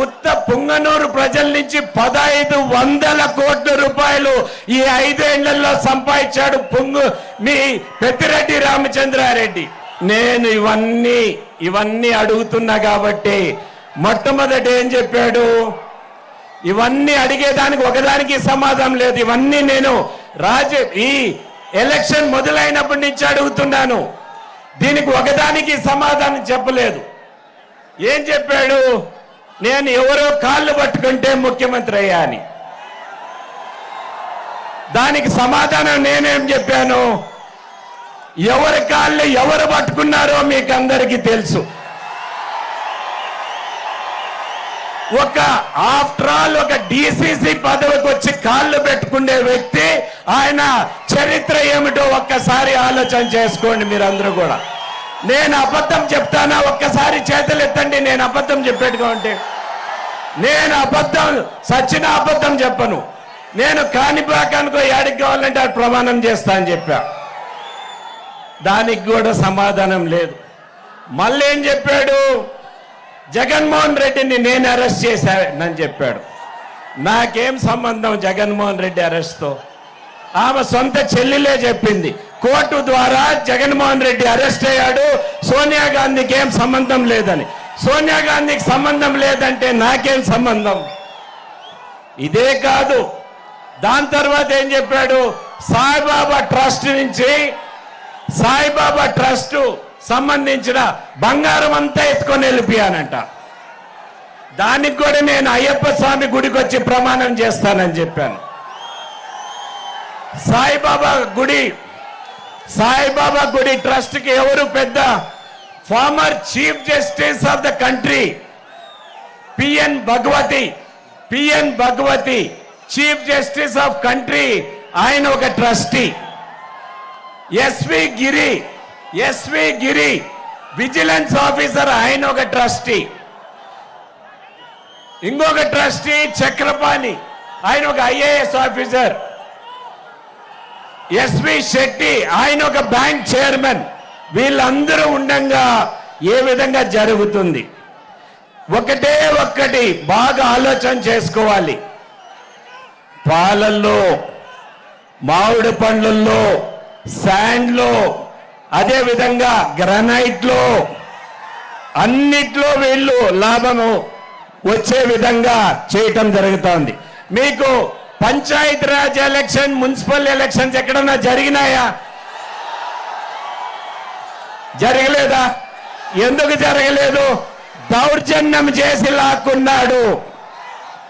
ఉత్త పుంగనూరు ప్రజల నుంచి 1500 కోట్ల రూపాయలు ఈ 5 ఏళ్లలో సంపాదించాడు మీ పెద్దిరెడ్డి రామచంద్రారెడ్డి. నేను ఇవన్నీ అడుగుతున్నా కాబట్టి మొట్టమొదటి ఏం చెప్పాడు, ఇవన్నీ అడిగేదానికి ఒకదానికి సమాధానం లేదు. ఇవన్నీ నేను ఈ ఎలక్షన్ మొదలైనప్పటి నుంచి అడుగుతున్నాను, దీనికి ఒకదానికి సమాధానం చెప్పలేదు. ఏం చెప్పాడు, నేను ఎవరో కాళ్ళు పట్టుకుంటే ముఖ్యమంత్రి అయ్యా అని. దానికి సమాధానం నేనేం చెప్పాను, ఎవరి కాళ్ళు ఎవరు పట్టుకున్నారో మీకు అందరికీ తెలుసు. ఆఫ్టర్ ఆల్ ఒక డిసిసి పదవికి వచ్చి కాళ్ళు పెట్టుకునే వ్యక్తి ఆయన చరిత్ర ఏమిటో ఒక్కసారి ఆలోచన చేసుకోండి మీరందరూ కూడా. నేను అబద్ధం చెప్తానా? ఒక్కసారి చేతులు ఎత్తండి. నేను అబద్ధం చెప్పేట్టుగా ఉంటే. నేను సచిన అబద్ధం చెప్పను. నేను కాణిపాకానికో ఏడికి కావాలంటే అది ప్రమాణం చేస్తా అని చెప్పా. దానికి కూడా సమాధానం లేదు. మళ్ళీ ఏం చెప్పాడు, జగన్మోహన్ రెడ్డిని నేను అరెస్ట్ చేశానని చెప్పాడు. నాకేం సంబంధం జగన్మోహన్ రెడ్డి అరెస్ట్తో? ఆమె సొంత చెల్లెలే చెప్పింది, కోర్టు ద్వారా జగన్మోహన్ రెడ్డి అరెస్ట్ అయ్యాడు, సోనియా గాంధీకి ఏం సంబంధం లేదని. సోనియా గాంధీకి సంబంధం లేదంటే నాకేం సంబంధం? ఇదే కాదు, దాని తర్వాత ఏం చెప్పాడు, సాయిబాబా ట్రస్ట్ నుంచి సాయిబాబా ట్రస్ట్ సంబంధించిన బంగారం అంతా ఎత్తుకొని వెళ్ళిపోయానంట. దానికి కూడా నేను అయ్యప్ప స్వామి గుడికి వచ్చి ప్రమాణం చేస్తానని చెప్పాను. సాయిబాబా గుడి ట్రస్ట్ కి ఎవరు పెద్ద? Former chief justice of the country PN Bhagwati chief justice of country, ఆయన ఒక trustee. SV Giri vigilance officer, ఆయన ఒక ట్రస్టీ. ఇంకొక ట్రస్టీ చక్రపాణి, ఆయన ఒక ఐఏఎస్ ఆఫీసర్. ఎస్వి శెట్టి, ఆయన ఒక బ్యాంక్ చైర్మన్. వీళ్ళందరూ ఉండంగా ఏ విధంగా జరుగుతుంది? ఒక్కటి బాగా ఆలోచన చేసుకోవాలి. పాలల్లో, మామిడి పండ్లలో, శాండ్లో, అదే విధంగా గ్రానైట్లో, అన్నిట్లో వీళ్ళు లాభము వచ్చే విధంగా చేయటం జరుగుతోంది. మీకు పంచాయతీరాజ్ ఎలక్షన్, మున్సిపల్ ఎలక్షన్స్ ఎక్కడన్నా జరిగినాయా? జరగలేదా? ఎందుకు జరగలేదు? దౌర్జన్యం చేసి లాక్కున్నాడు.